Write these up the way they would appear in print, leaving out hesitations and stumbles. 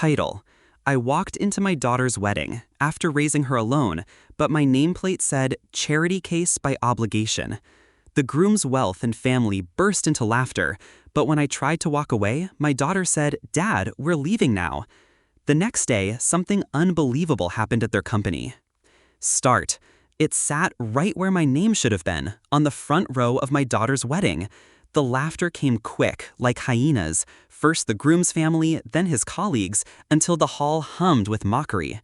Title: I walked into my daughter's wedding after raising her alone, but my nameplate said charity case by obligation. The groom's wealth and family burst into laughter, but when I tried to walk away, my daughter said, "Dad, we're leaving now." The next day, something unbelievable happened at their company. Start. It sat right where my name should have been, on the front row of my daughter's wedding. The laughter came quick, like hyenas, first the groom's family, then his colleagues, until the hall hummed with mockery.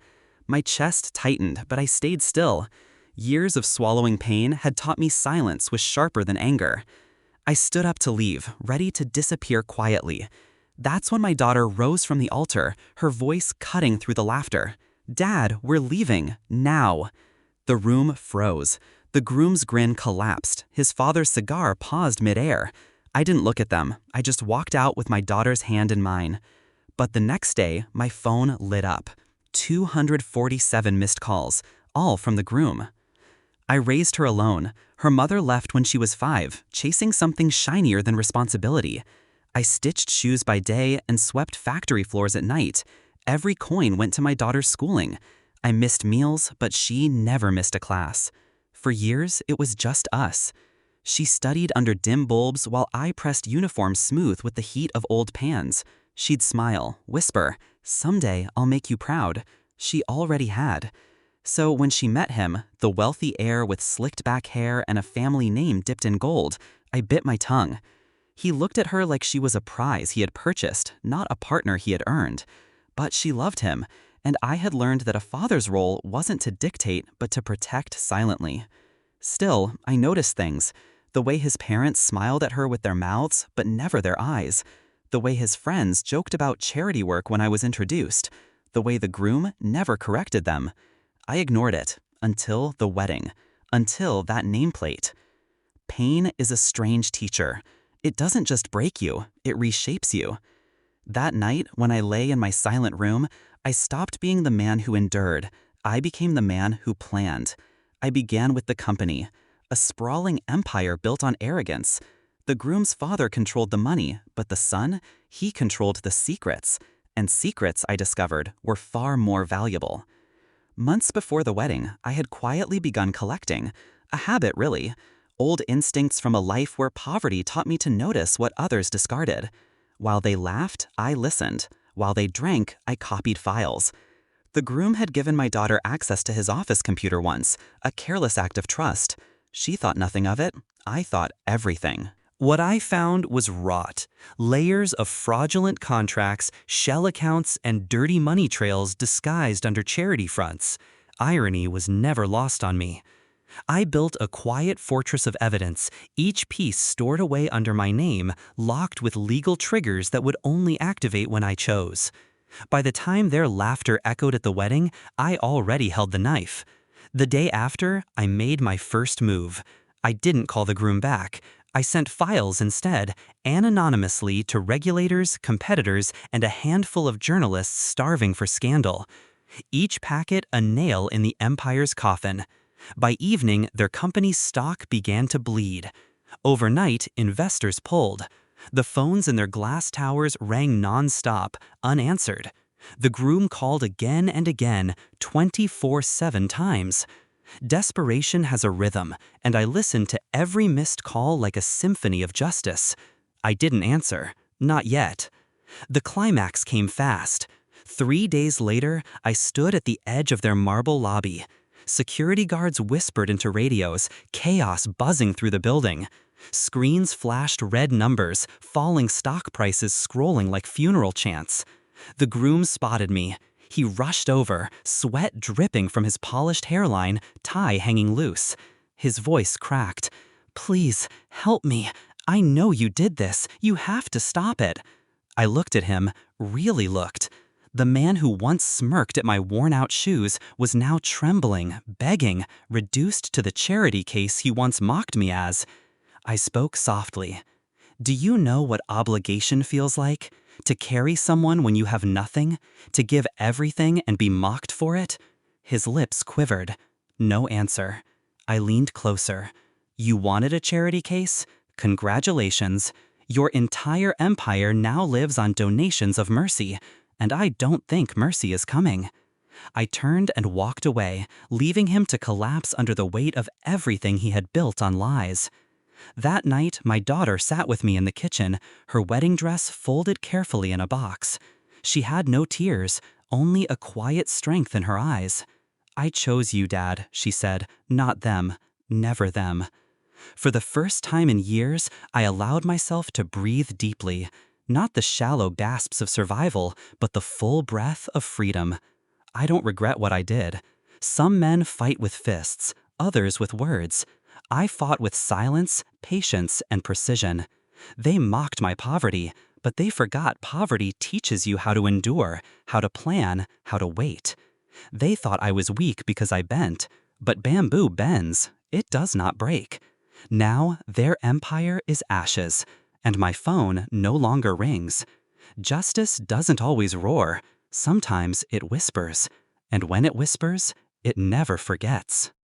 My chest tightened, but I stayed still. Years of swallowing pain had taught me silence was sharper than anger. I stood up to leave, ready to disappear quietly. That's when my daughter rose from the altar, her voice cutting through the laughter. "Dad, we're leaving, now." The room froze. The groom's grin collapsed. His father's cigar paused midair. I didn't look at them. I just walked out with my daughter's hand in mine. But the next day, my phone lit up. 247 missed calls, all from the groom. I raised her alone. Her mother left when she was 5, chasing something shinier than responsibility. I stitched shoes by day and swept factory floors at night. Every coin went to my daughter's schooling. I missed meals, but she never missed a class. For years, it was just us. She studied under dim bulbs while I pressed uniforms smooth with the heat of old pans. She'd smile, whisper, "Someday I'll make you proud." She already had. So when she met him, the wealthy heir with slicked back hair and a family name dipped in gold, I bit my tongue. He looked at her like she was a prize he had purchased, not a partner he had earned. But she loved him, and I had learned that a father's role wasn't to dictate, but to protect silently. Still, I noticed things. The way his parents smiled at her with their mouths, but never their eyes. The way his friends joked about charity work when I was introduced. The way the groom never corrected them. I ignored it, until the wedding. Until that nameplate. Pain is a strange teacher. It doesn't just break you, it reshapes you. That night, when I lay in my silent room, I stopped being the man who endured. I became the man who planned. I began with the company, a sprawling empire built on arrogance. The groom's father controlled the money, but the son, he controlled the secrets. And secrets, I discovered, were far more valuable. Months before the wedding, I had quietly begun collecting. A habit, really. Old instincts from a life where poverty taught me to notice what others discarded. While they laughed, I listened. While they drank, I copied files. The groom had given my daughter access to his office computer once, a careless act of trust. She thought nothing of it. I thought everything. What I found was rot. Layers of fraudulent contracts, shell accounts, and dirty money trails disguised under charity fronts. Irony was never lost on me. I built a quiet fortress of evidence, each piece stored away under my name, locked with legal triggers that would only activate when I chose. By the time their laughter echoed at the wedding, I already held the knife. The day after, I made my first move. I didn't call the groom back. I sent files instead, anonymously to regulators, competitors, and a handful of journalists starving for scandal. Each packet a nail in the empire's coffin. By evening, their company's stock began to bleed. Overnight, investors pulled. The phones in their glass towers rang non-stop, unanswered. The groom called again and again, 24/7 times. Desperation has a rhythm, and I listened to every missed call like a symphony of justice. I didn't answer. Not yet. The climax came fast. 3 days later, I stood at the edge of their marble lobby. Security guards whispered into radios, chaos buzzing through the building. Screens flashed red numbers, falling stock prices scrolling like funeral chants. The groom spotted me. He rushed over, sweat dripping from his polished hairline, tie hanging loose. His voice cracked. "Please, help me. I know you did this. You have to stop it." I looked at him, really looked. The man who once smirked at my worn-out shoes was now trembling, begging, reduced to the charity case he once mocked me as. I spoke softly. "Do you know what obligation feels like? To carry someone when you have nothing? To give everything and be mocked for it?" His lips quivered. No answer. I leaned closer. "You wanted a charity case? Congratulations. Your entire empire now lives on donations of mercy. and I don't think mercy is coming. I turned and walked away, leaving him to collapse under the weight of everything he had built on lies. That night, my daughter sat with me in the kitchen, her wedding dress folded carefully in a box. She had no tears, only a quiet strength in her eyes. "I chose you, Dad," she said, "not them. Never them." For the first time in years, I allowed myself to breathe deeply. Not the shallow gasps of survival, but the full breath of freedom. I don't regret what I did. Some men fight with fists, others with words. I fought with silence, patience, and precision. They mocked my poverty, but they forgot poverty teaches you how to endure, how to plan, how to wait. They thought I was weak because I bent, but bamboo bends. It does not break. Now their empire is ashes, and my phone no longer rings. Justice doesn't always roar. Sometimes it whispers, and when it whispers, it never forgets.